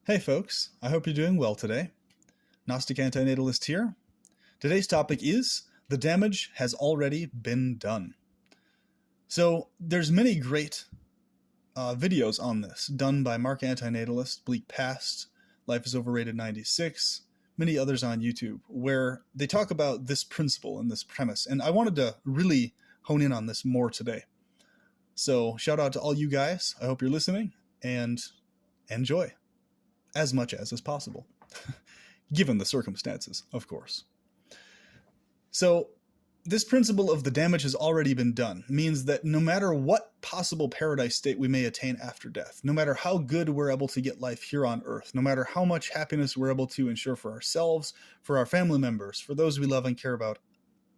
Hey folks, I hope you're doing well today. Gnostic Antinatalist here. Today's topic is the damage has already been done. So there's many great videos on this done by Mark Antinatalist, Bleak Past, Life is Overrated 96, many others on YouTube, where they talk about this principle and this premise. And I wanted to really hone in on this more today. So shout out to all you guys. I hope you're listening and enjoy as much as possible, given the circumstances, of course. So this principle of the damage has already been done means that no matter what possible paradise state we may attain after death, no matter how good we're able to get life here on earth, no matter how much happiness we're able to ensure for ourselves, for our family members, for those we love and care about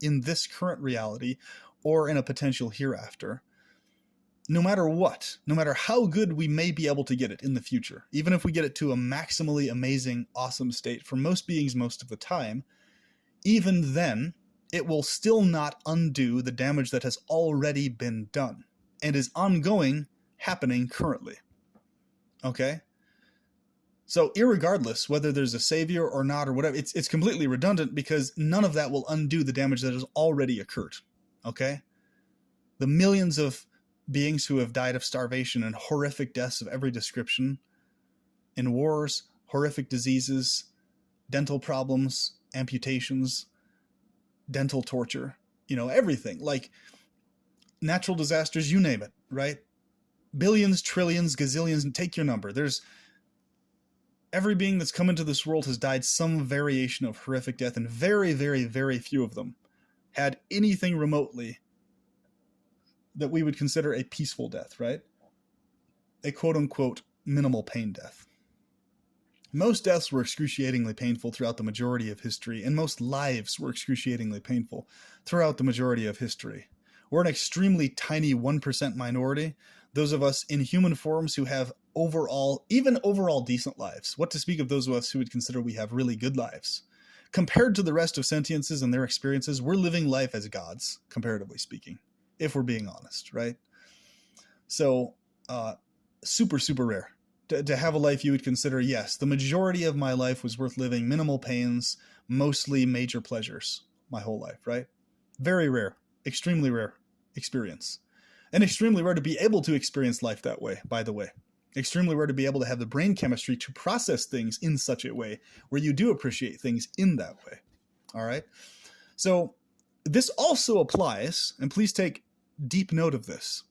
in this current reality or in a potential hereafter, no matter what, no matter how good we may be able to get it in the future, even if we get it to a maximally amazing, awesome state for most beings most of the time, even then, it will still not undo the damage that has already been done and is ongoing, happening currently. Okay? So irregardless whether there's a savior or not or whatever, it's completely redundant because none of that will undo the damage that has already occurred. Okay? The millions of beings who have died of starvation and horrific deaths of every description in wars, horrific diseases, dental problems, amputations, dental torture, everything, like natural disasters, you name it, right? Billions, trillions, gazillions, and take your number. There's every being that's come into this world has died some variation of horrific death, and very, very, very few of them had anything remotely that we would consider a peaceful death, right? A quote-unquote minimal pain death. Most deaths were excruciatingly painful throughout the majority of history, and most lives were excruciatingly painful throughout the majority of history. We're an extremely tiny 1% minority, those of us in human forms who have even overall decent lives. What to speak of those of us who would consider we have really good lives. Compared to the rest of sentiences and their experiences, we're living life as gods, comparatively speaking, if we're being honest, right? So, super, super rare to have a life you would consider, yes, the majority of my life was worth living, minimal pains, mostly major pleasures, my whole life, right? Very rare, extremely rare experience. And extremely rare to be able to experience life that way, by the way. Extremely rare to be able to have the brain chemistry to process things in such a way where you do appreciate things in that way, all right? So this also applies, and please take deep note of this,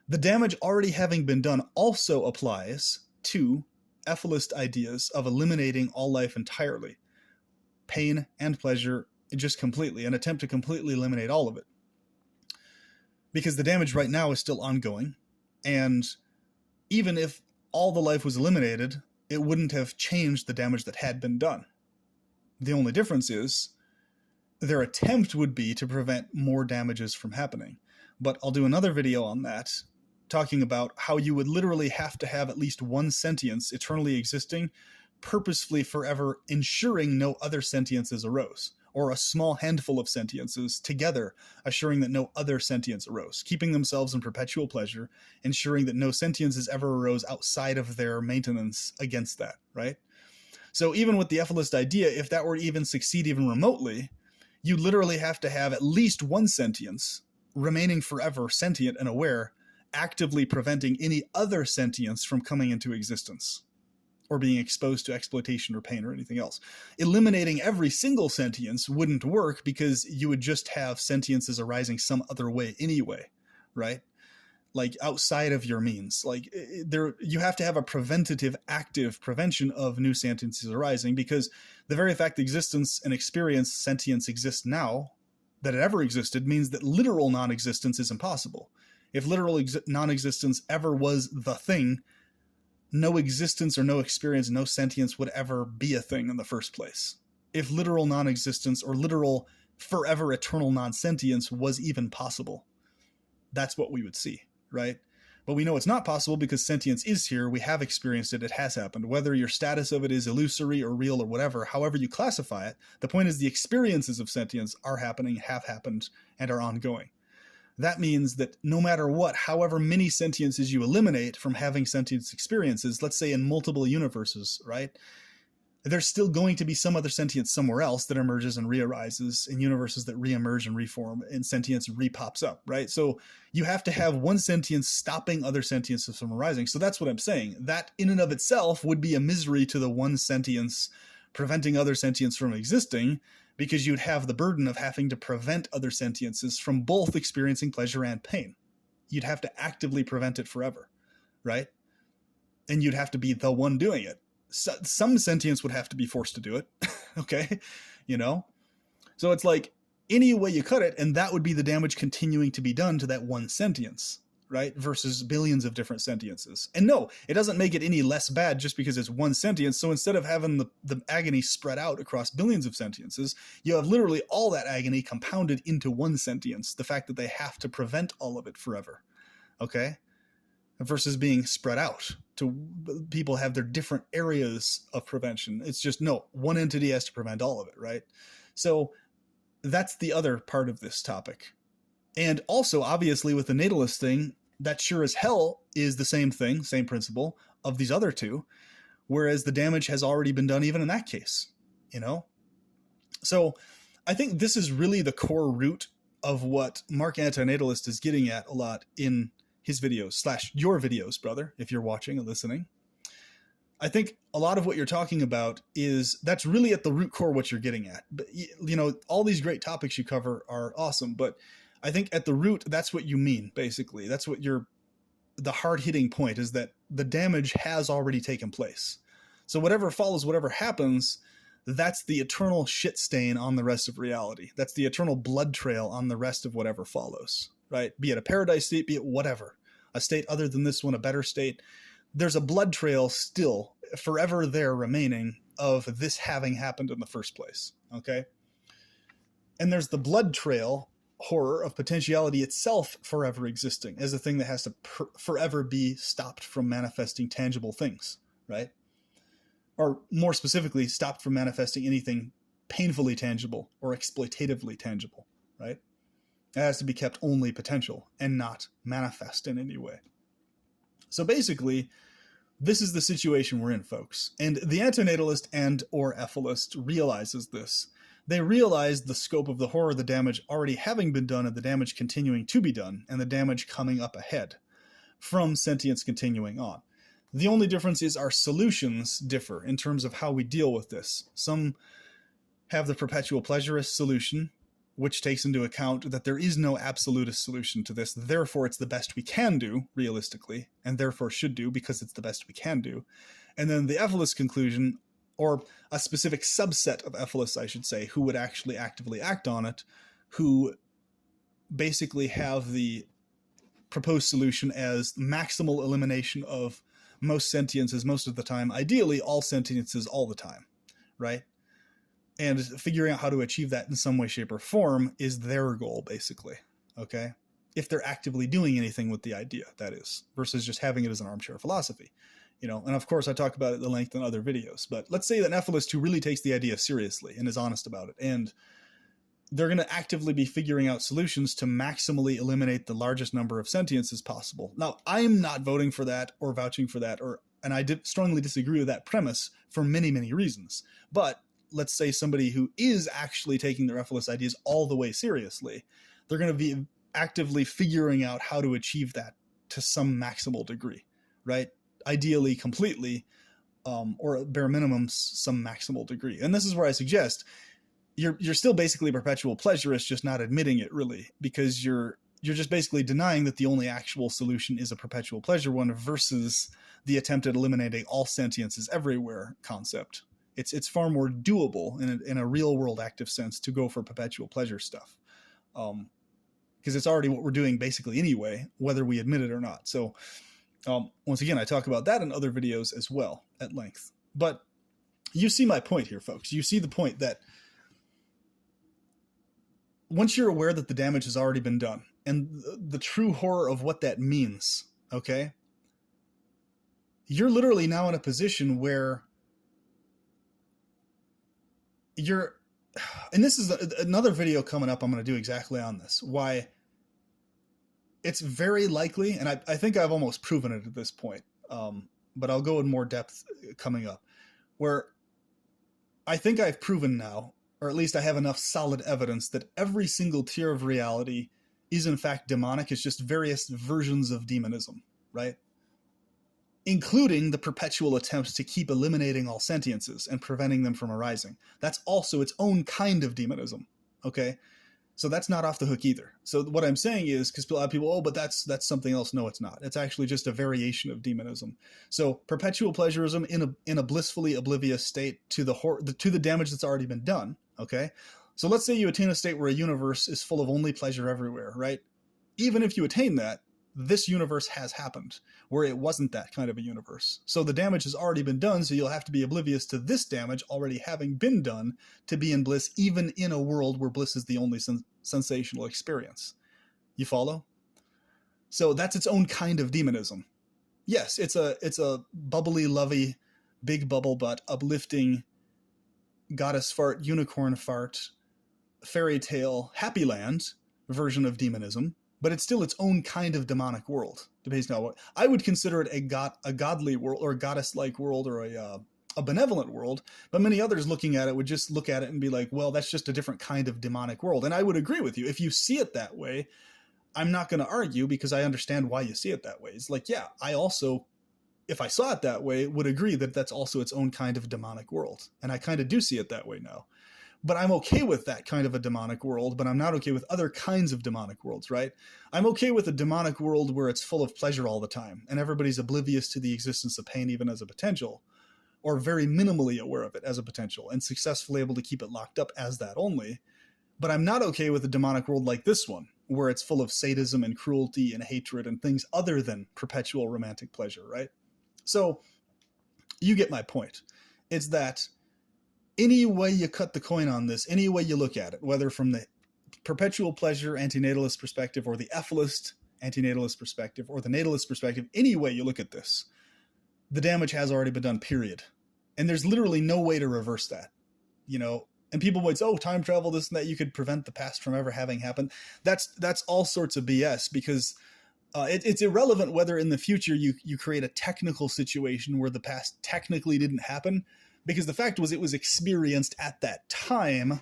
the damage already having been done also applies to Ephelist ideas of eliminating all life entirely, pain and pleasure just completely, an attempt to completely eliminate all of it. Because the damage right now is still ongoing, and even if all the life was eliminated, it wouldn't have changed the damage that had been done. The only difference is their attempt would be to prevent more damages from happening. But I'll do another video on that, talking about how you would literally have to have at least one sentience eternally existing, purposefully forever ensuring no other sentiences arose, or a small handful of sentiences together assuring that no other sentience arose, keeping themselves in perpetual pleasure, ensuring that no sentiences ever arose outside of their maintenance against that, right? So even with the Ephelist idea, if that were to even succeed even remotely, you literally have to have at least one sentience remaining forever sentient and aware, actively preventing any other sentience from coming into existence or being exposed to exploitation or pain or anything else. Eliminating every single sentience wouldn't work because you would just have sentiences arising some other way anyway, right? Like outside of your means. Like you have to have a preventative, active prevention of new sentiences arising, because the very fact existence and experience sentience exists now, that it ever existed, means that literal non-existence is impossible. If literal non-existence ever was the thing, no existence or no experience, no sentience would ever be a thing in the first place. If literal non-existence or literal forever eternal non-sentience was even possible, that's what we would see, right? But we know it's not possible because sentience is here. We have experienced it. It has happened. Whether your status of it is illusory or real or whatever, however you classify it, the point is the experiences of sentience are happening, have happened, and are ongoing. that means that no matter what, however many sentiences you eliminate from having sentience experiences, let's say in multiple universes, right? There's still going to be some other sentience somewhere else that emerges and re-arises in universes that re-emerge and reform, and sentience re-pops up, right? So you have to have one sentience stopping other sentiences from arising. So that's what I'm saying. That in and of itself would be a misery to the one sentience preventing other sentience from existing, because you'd have the burden of having to prevent other sentiences from both experiencing pleasure and pain. You'd have to actively prevent it forever, right? And you'd have to be the one doing it. Some sentience would have to be forced to do it. Okay. So it's like any way you cut it, and that would be the damage continuing to be done to that one sentience, right? Versus billions of different sentiences. And no, it doesn't make it any less bad just because it's one sentience. So instead of having the agony spread out across billions of sentiences, you have literally all that agony compounded into one sentience. The fact that they have to prevent all of it forever. Okay. Versus being spread out to people have their different areas of prevention. It's just, no, one entity has to prevent all of it, right? So that's the other part of this topic. And also, obviously, with the natalist thing, that sure as hell is the same thing, same principle of these other two, whereas the damage has already been done even in that case, So I think this is really the core root of what Mark Antinatalist is getting at a lot in his videos / your videos, brother, if you're watching and listening. I think a lot of what you're talking about that's really at the root core what you're getting at. But, all these great topics you cover are awesome, but I think at the root, that's what you mean, basically. That's what the hard-hitting point is, that the damage has already taken place. So whatever follows, whatever happens, that's the eternal shit stain on the rest of reality. That's the eternal blood trail on the rest of whatever follows. Right? Be it a paradise state, be it whatever, a state other than this one, a better state. There's a blood trail still forever there remaining of this having happened in the first place. Okay. And there's the blood trail horror of potentiality itself forever existing as a thing that has to forever be stopped from manifesting tangible things. Right. Or more specifically, stopped from manifesting anything painfully tangible or exploitatively tangible. Right. It has to be kept only potential and not manifest in any way. So basically, this is the situation we're in, folks. And the antinatalist and or ethylist realizes this. They realize the scope of the horror, the damage already having been done and the damage continuing to be done and the damage coming up ahead from sentience continuing on. The only difference is our solutions differ in terms of how we deal with this. Some have the perpetual pleasurist solution, which takes into account that there is no absolutist solution to this. Therefore, it's the best we can do, realistically, and therefore should do because it's the best we can do. And then the ethylist conclusion, or a specific subset of ethylist, I should say, who would actually actively act on it, who basically have the proposed solution as maximal elimination of most sentiences most of the time, ideally all sentiences all the time, right? And figuring out how to achieve that in some way, shape, or form is their goal, basically, okay? If they're actively doing anything with the idea, that is, versus just having it as an armchair philosophy, And of course, I talk about it at the length in other videos. But let's say that an ethylist who really takes the idea seriously and is honest about it, and they're going to actively be figuring out solutions to maximally eliminate the largest number of sentiences possible. Now, I'm not voting for that or vouching for that, and I strongly disagree with that premise for many, many reasons. But let's say somebody who is actually taking their ethylist ideas all the way seriously, they're going to be actively figuring out how to achieve that to some maximal degree, right? Ideally, completely, or at bare minimum, some maximal degree. And this is where I suggest you're still basically a perpetual pleasurist, just not admitting it really, because you're just basically denying that the only actual solution is a perpetual pleasure one versus the attempt at eliminating all sentiences everywhere concept. It's far more doable in a real world active sense to go for perpetual pleasure stuff, because it's already what we're doing basically anyway, whether we admit it or not. So once again, I talk about that in other videos as well at length. But you see my point here, folks. You see the point that once you're aware that the damage has already been done and the true horror of what that means, okay, you're literally now in a position where and this is another video coming up, I'm going to do exactly on this, why it's very likely, and I think I've almost proven it at this point, but I'll go in more depth coming up, where I think I've proven now, or at least I have enough solid evidence that every single tier of reality is in fact demonic. It's just various versions of demonism, right? Including the perpetual attempts to keep eliminating all sentiences and preventing them from arising. That's also its own kind of demonism, okay? So that's not off the hook either. So what I'm saying is, because a lot of people, oh, but that's something else. No, it's not. It's actually just a variation of demonism. So perpetual pleasurism in a blissfully oblivious state to the damage that's already been done. Okay, so let's say you attain a state where a universe is full of only pleasure everywhere, right? Even if you attain that, this universe has happened where it wasn't that kind of a universe. So the damage has already been done, so you'll have to be oblivious to this damage already having been done to be in bliss, even in a world where bliss is the only sensational experience. You follow? So that's its own kind of demonism. Yes, it's a bubbly, lovey, big bubble butt, uplifting, goddess fart, unicorn fart, fairy tale, happy land version of demonism, but it's still its own kind of demonic world. Depends on what I would consider it a godly world or a goddess-like world or a benevolent world. But many others looking at it would just look at it and be like, well, that's just a different kind of demonic world. And I would agree with you. If you see it that way, I'm not going to argue because I understand why you see it that way. It's like, yeah, I also, if I saw it that way, would agree that that's also its own kind of demonic world. And I kind of do see it that way now. But I'm okay with that kind of a demonic world, but I'm not okay with other kinds of demonic worlds, right? I'm okay with a demonic world where it's full of pleasure all the time and everybody's oblivious to the existence of pain even as a potential, or very minimally aware of it as a potential and successfully able to keep it locked up as that only. But I'm not okay with a demonic world like this one, where it's full of sadism and cruelty and hatred and things other than perpetual romantic pleasure, right? So you get my point. It's that any way you cut the coin on this, any way you look at it, whether from the perpetual pleasure antinatalist perspective or the ephalist antinatalist perspective or the natalist perspective, any way you look at this, the damage has already been done, period. And there's literally no way to reverse that, you know? And people might say, oh, time travel, this and that, you could prevent the past from ever having happened. That's all sorts of BS because it's irrelevant whether in the future you create a technical situation where the past technically didn't happen, because the fact was it was experienced at that time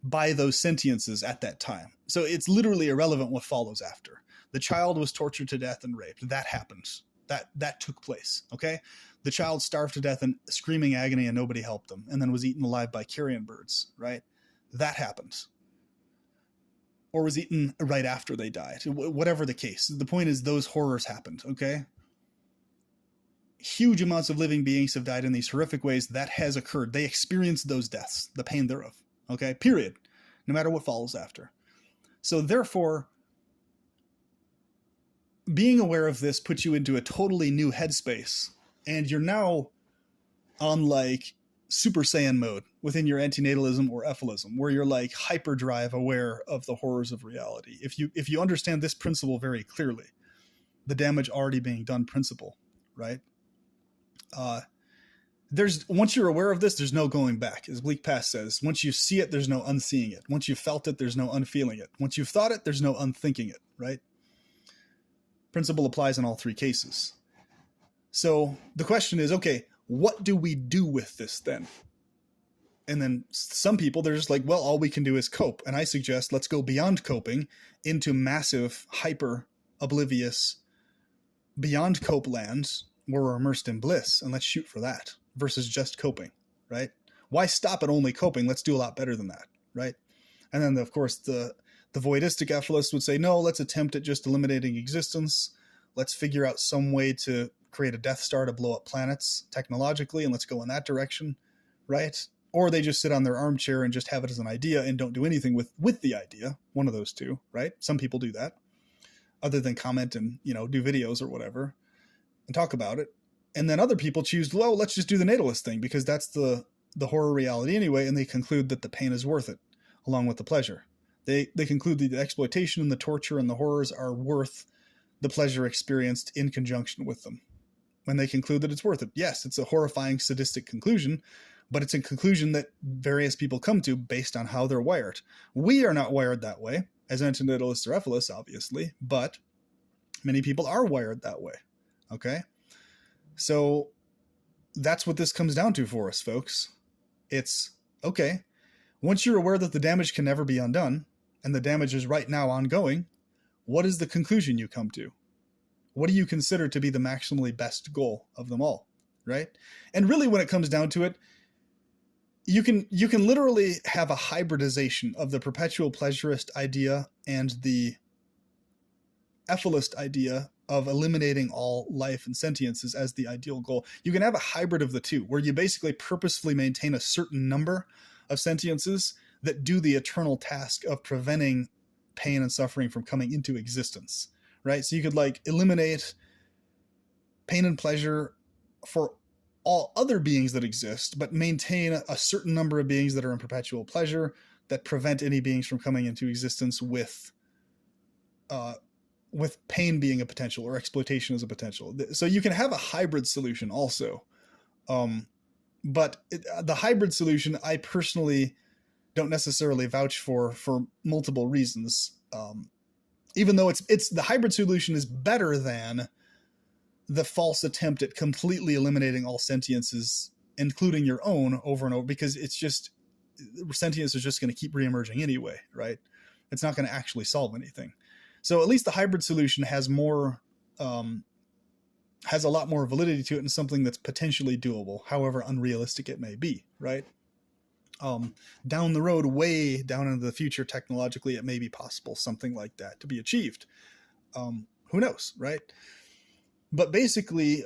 by those sentiences at that time. So it's literally irrelevant what follows after. The child was tortured to death and raped. That happened. That took place, okay? The child starved to death in screaming agony and nobody helped them and then was eaten alive by carrion birds, right? That happened. Or was eaten right after they died. Whatever the case. The point is those horrors happened, okay? Huge amounts of living beings have died in these horrific ways. That has occurred. They experienced those deaths, the pain thereof, okay? Period. No matter what follows after. So therefore, being aware of this puts you into a totally new headspace, and you're now on like Super Saiyan mode within your antinatalism or ephalism, where you're like hyperdrive aware of the horrors of reality. If you understand this principle very clearly, the damage already being done principle, right? Once you're aware of this, there's no going back. As Bleak Past says, once you see it, there's no unseeing it. Once you've felt it, there's no unfeeling it. Once you've thought it, there's no unthinking it, right? Principle applies in all three cases. So the question is, okay, what do we do with this then? And then some people, they're just like, well, all we can do is cope. And I suggest let's go beyond coping into massive, hyper oblivious, beyond cope lands where we're immersed in bliss, and let's shoot for that versus just coping, right? Why stop at only coping? Let's do a lot better than that, right? And then, of course, the voidistic ephalist would say, no, let's attempt at just eliminating existence. Let's figure out some way to create a Death Star to blow up planets technologically, and let's go in that direction, right? Or they just sit on their armchair and just have it as an idea and don't do anything with the idea. One of those two, right? Some people do that, other than comment and, do videos or whatever and talk about it. And then other people choose, well, let's just do the natalist thing because that's the horror reality anyway, and they conclude that the pain is worth it, along with the pleasure. They conclude that the exploitation and the torture and the horrors are worth the pleasure experienced in conjunction with them. When they conclude that it's worth it. Yes, it's a horrifying, sadistic conclusion, but it's a conclusion that various people come to based on how they're wired. We are not wired that way, as antinatalists or ephalists, obviously, but Many people are wired that way. Okay. So that's what this comes down to for us, folks. It's okay. Once you're aware that the damage can never be undone, and the damage is right now ongoing, what is the conclusion you come to? What do you consider to be the maximally best goal of them all, right? And really, when it comes down to it, you can literally have a hybridization of the perpetual pleasurist idea and the Ephealist idea of eliminating all life and sentiences as the ideal goal. You can have a hybrid of the two, where you basically purposefully maintain a certain number of sentiences that do the eternal task of preventing pain and suffering from coming into existence, right? So you could like eliminate pain and pleasure for all other beings that exist, but maintain a certain number of beings that are in perpetual pleasure that prevent any beings from coming into existence with pain being a potential or exploitation as a potential. So you can have a hybrid solution also. But the hybrid solution, I personally don't necessarily vouch for multiple reasons. Even though it's the hybrid solution is better than the false attempt at completely eliminating all sentiences, including your own, over and over, because it's just, sentience is just going to keep reemerging anyway, right? It's not going to actually solve anything. So at least the hybrid solution has more, has a lot more validity to it, and something that's potentially doable, however unrealistic it may be, right? Down the road, way down into the future, technologically, it may be possible, something like that to be achieved. Who knows, right? But basically,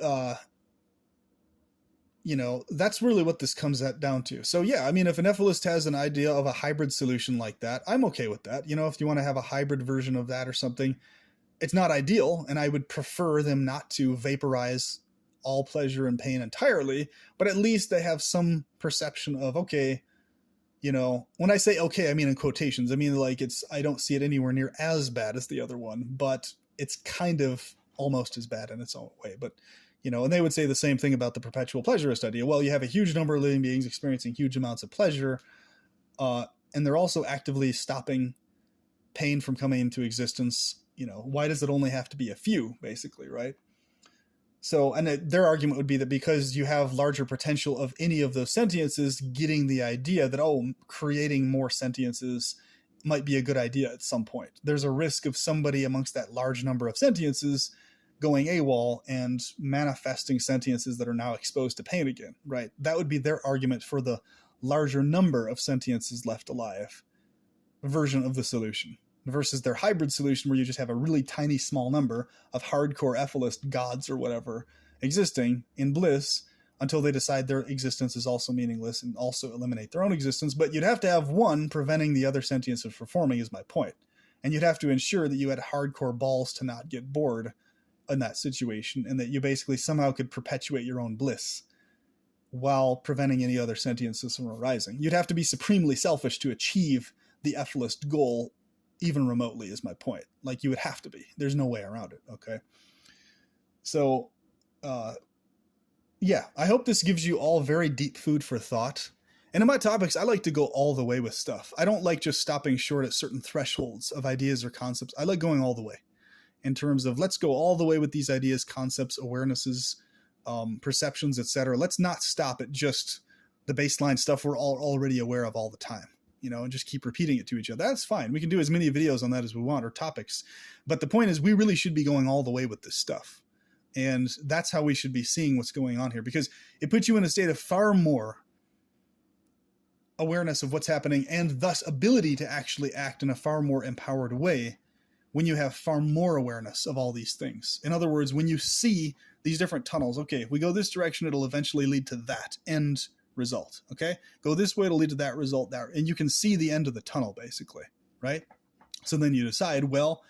that's really what this comes down to. So yeah, I mean, if an Ephealist has an idea of a hybrid solution like that, I'm okay with that. If you want to have a hybrid version of that or something, it's not ideal, and I would prefer them not to vaporize all pleasure and pain entirely, but at least they have some perception of, okay, when I say okay, I mean in quotations. I mean, like, I don't see it anywhere near as bad as the other one, but it's kind of almost as bad in its own way. But, and they would say the same thing about the perpetual pleasurist idea. Well, you have a huge number of living beings experiencing huge amounts of pleasure, and they're also actively stopping pain from coming into existence. Why does it only have to be a few, basically, right? So, and their argument would be that because you have larger potential of any of those sentiences getting the idea that, creating more sentiences might be a good idea at some point. There's a risk of somebody amongst that large number of sentiences going AWOL and manifesting sentiences that are now exposed to pain again, right? That would be their argument for the larger number of sentiences left alive version of the solution, versus their hybrid solution where you just have a really tiny small number of hardcore Ephealist gods or whatever existing in bliss until they decide their existence is also meaningless and also eliminate their own existence. But you'd have to have one preventing the other sentiences from forming, is my point. And you'd have to ensure that you had hardcore balls to not get bored in that situation, and that you basically somehow could perpetuate your own bliss while preventing any other sentiences from arising. You'd have to be supremely selfish to achieve the Ephealist goal, even remotely, is my point. Like, you would have to be. There's no way around it, okay? So, yeah, I hope this gives you all very deep food for thought. And in my topics, I like to go all the way with stuff. I don't like just stopping short at certain thresholds of ideas or concepts. I like going all the way in terms of, let's go all the way with these ideas, concepts, awarenesses, perceptions, etc. Let's not stop at just the baseline stuff we're all already aware of all the time, and just keep repeating it to each other. That's fine. We can do as many videos on that as we want, or topics. But the point is, we really should be going all the way with this stuff. And that's how we should be seeing what's going on here, because it puts you in a state of far more awareness of what's happening, and thus ability to actually act in a far more empowered way when you have far more awareness of all these things. In other words, when you see these different tunnels, okay, if we go this direction, it'll eventually lead to that end result. Okay, go this way, it'll lead to that result there, and you can see the end of the tunnel, basically, right? So then you decide, well,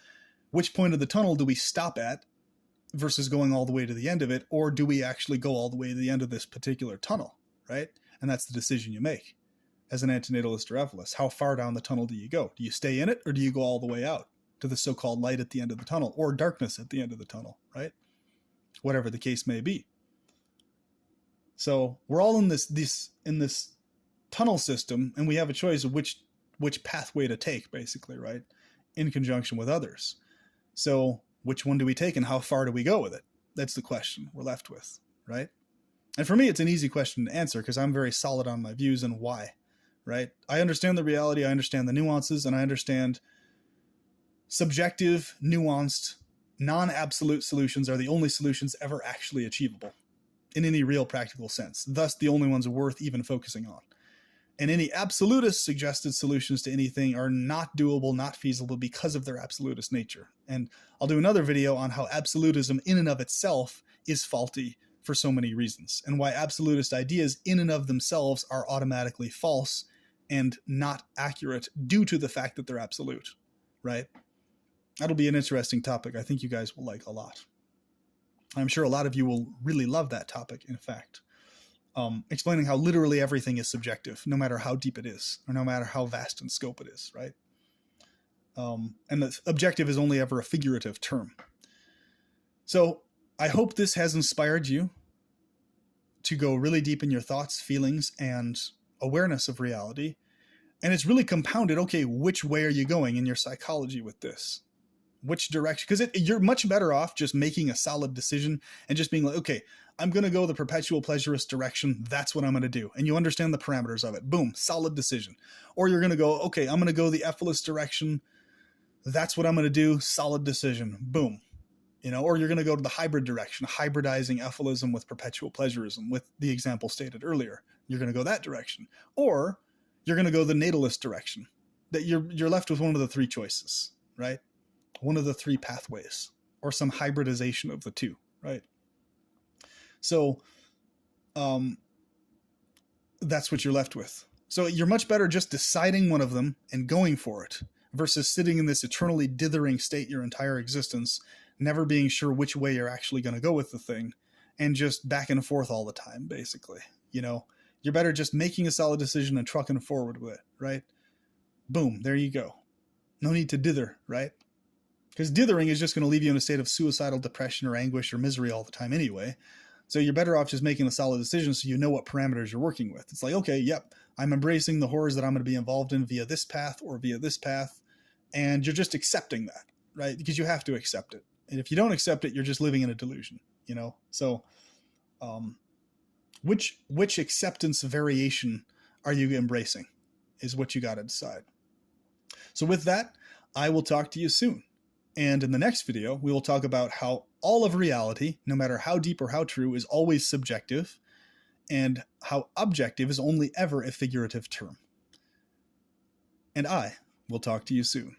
which point of the tunnel do we stop at versus going all the way to the end of it, or do we actually go all the way to the end of this particular tunnel, right? And that's the decision you make as an antinatalist or Ephealist. How far down the tunnel do you go? Do you stay in it, or do you go all the way out to the so-called light at the end of the tunnel, or darkness at the end of the tunnel, right? Whatever the case may be. So we're all in this tunnel system, and we have a choice of which pathway to take, basically, right? In conjunction with others. So which one do we take and how far do we go with it? That's the question we're left with, right? And for me, it's an easy question to answer because I'm very solid on my views and why, right? I understand the reality, I understand the nuances, and I understand subjective, nuanced, non-absolute solutions are the only solutions ever actually achievable in any real practical sense, thus the only ones worth even focusing on. And any absolutist suggested solutions to anything are not doable, not feasible because of their absolutist nature. And I'll do another video on how absolutism in and of itself is faulty for so many reasons, and why absolutist ideas in and of themselves are automatically false and not accurate due to the fact that they're absolute, right? That'll be an interesting topic I think you guys will like a lot. I'm sure a lot of you will really love that topic, in fact. Explaining how literally everything is subjective, no matter how deep it is, or no matter how vast in scope it is, right? And the objective is only ever a figurative term. So I hope this has inspired you to go really deep in your thoughts, feelings, and awareness of reality. And it's really compounded, okay, which way are you going in your psychology with this? Which direction? Because you're much better off just making a solid decision and just being like, okay, I'm going to go the perpetual pleasurist direction. That's what I'm going to do. And you understand the parameters of it. Boom, solid decision. Or you're going to go, okay, I'm going to go the F-less direction. That's what I'm going to do. Solid decision. Boom. Or you're going to go to the hybrid direction, hybridizing F-lism with perpetual pleasurism, with the example stated earlier. You're going to go that direction. Or you're going to go the natalist direction. That you're left with one of the three choices, right? One of the three pathways, or some hybridization of the two, right? So that's what you're left with. So you're much better just deciding one of them and going for it versus sitting in this eternally dithering state your entire existence, never being sure which way you're actually going to go with the thing, and just back and forth all the time, basically. You're better just making a solid decision and trucking forward with it, right? Boom, there you go. No need to dither, right? Because dithering is just going to leave you in a state of suicidal depression or anguish or misery all the time anyway. So you're better off just making a solid decision so you know what parameters you're working with. It's like, okay, yep, I'm embracing the horrors that I'm going to be involved in via this path or via this path. And you're just accepting that, right? Because you have to accept it. And if you don't accept it, you're just living in a delusion, So which acceptance variation are you embracing is what you got to decide. So with that, I will talk to you soon. And in the next video, we will talk about how all of reality, no matter how deep or how true, is always subjective, and how objective is only ever a figurative term. And I will talk to you soon.